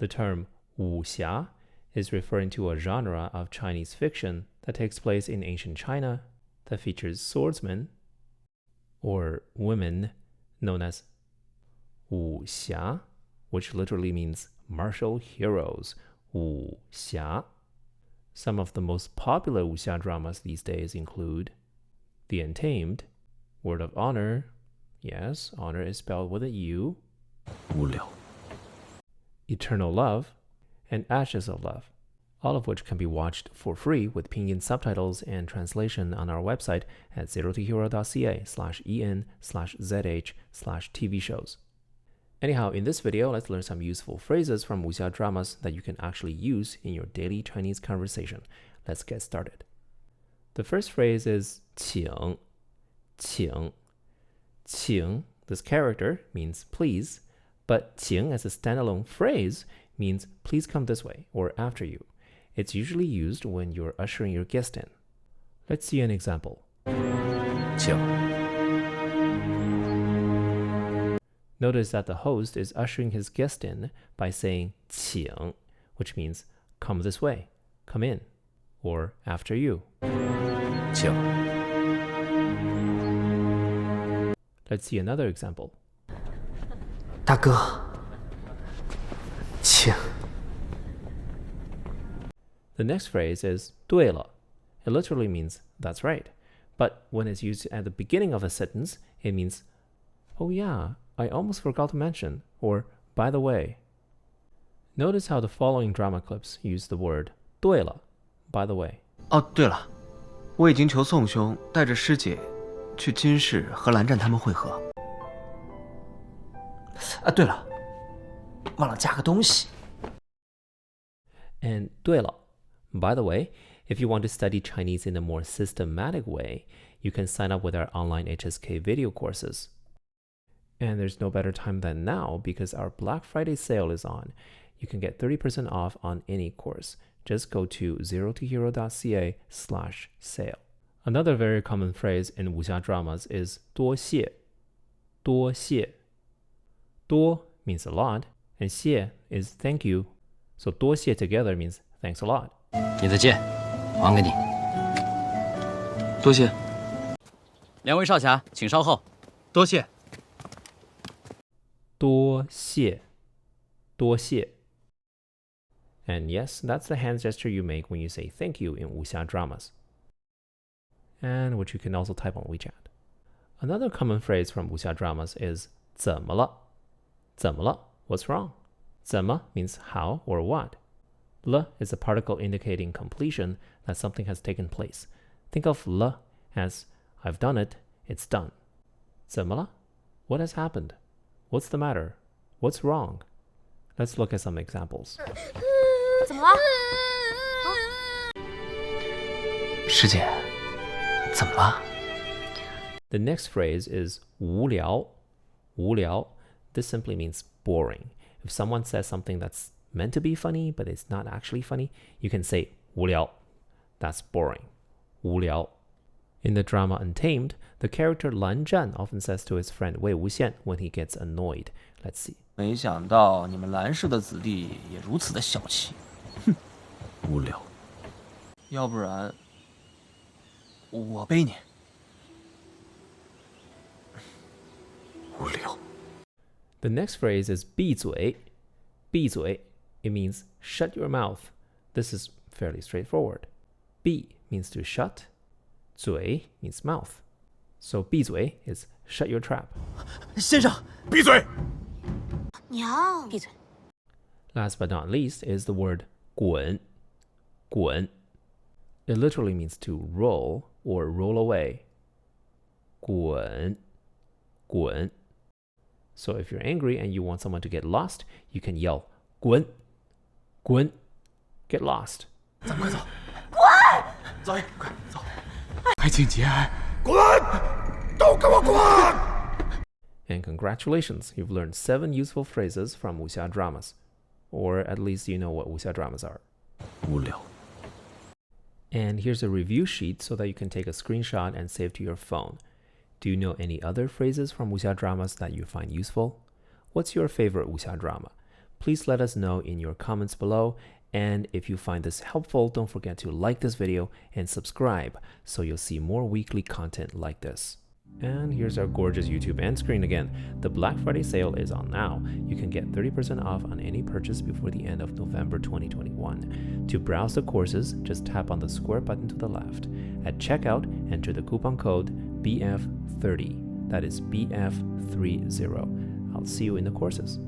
The term Wuxia is referring to a genre of Chinese fiction that takes place in ancient China that features swordsmen or women known as Wuxia, which literally means martial heroes. Wuxia. Some of the most popular wuxia dramas these days include The Untamed, Word of Honor, yes, honor is spelled with a U, 无聊 Eternal Love, and Ashes of Love, all of which can be watched for free with pinyin subtitles and translation on our website at zerotohero.ca/en/zh/TV shows. Anyhow, in this video, let's learn some useful phrases from wuxia dramas that you can actually use in your daily Chinese conversation. Let's get started. The first phrase is 请. 请. 请, this character means please, but 请 as a standalone phrase means please come this way or after you. It's usually used when you're ushering your guest in. Let's see an example. 请 Notice that the host is ushering his guest in by saying 请, which means come this way, come in, or after you. 请 Let's see another example. 大哥请 The next phrase is 对了. It literally means that's right. But when it's used at the beginning of a sentence, it means, oh yeah, I almost forgot to mention, or by the way. Notice how the following drama clips use the word 对了, by the way. 哦，对了，我已经求宋兄带着师姐去金市和蓝湛他们会合。啊，对了，忘了加个东西。 And 对了, by the way, if you want to study Chinese in a more systematic way, you can sign up with our online HSK video courses. And there's no better time than now because our Black Friday sale is on. You can get 30% off on any course. Just go to zerotohero.ca/sale. Another very common phrase in wuxia dramas is 多谢. 多谢. 多 means a lot, and 谢 is thank you. So 多谢 together means thanks a lot. 你的剑，还给你。多谢。两位少侠，请稍后。多谢。多谢. 多谢. And yes, that's the hand gesture you make when you say thank you in wuxia dramas. And which you can also type on WeChat. Another common phrase from wuxia dramas is 怎么了? 怎么了? What's wrong? 怎么 means how or what. 了 is a particle indicating completion, that something has taken place. Think of 了 as I've done it, it's done. 怎么了? What has happened? What's the matter? What's wrong? Let's look at some examples. 怎么了？师姐，怎么了？ The next phrase is 无聊. 无聊. This simply means boring. If someone says something that's meant to be funny, but it's not actually funny, you can say 无聊. That's boring. 无聊. In the drama Untamed, the character Lan Zhan often says to his friend Wei Wuxian when he gets annoyed. Let's see. 没想到你们蓝氏的子弟也如此的小气，哼，无聊。要不然，我背你。无聊。 The next phrase is 闭嘴. 闭嘴. It means shut your mouth. This is fairly straightforward. 闭 means to shut. 嘴 means mouth. So 闭嘴 is shut your trap. 先生，闭嘴！娘，闭嘴！ Last but not least is the word 滚. 滚. It literally means to roll or roll away. 滚. 滚. So if you're angry and you want someone to get lost, you can yell 滚. 滚. Get lost. 咱们快走。滚！走，快走。白景杰，滚！都给我滚！ And congratulations, you've learned 7 useful phrases from wuxia dramas. Or at least you know what wuxia dramas are. 无聊。 And here's a review sheet so that you can take a screenshot and save to your phone. Do you know any other phrases from wuxia dramas that you find useful? What's your favorite wuxia drama? please let us know in your comments below. And if you find this helpful, don't forget to like this video and subscribe so you'll see more weekly content like this. And here's our gorgeous YouTube end screen again. The Black Friday sale is on now. You can get 30% off on any purchase before the end of November 2021. To browse the courses, just tap on the square button to the left. At checkout, enter the coupon code BF30. That is BF30. I'll see you in the courses.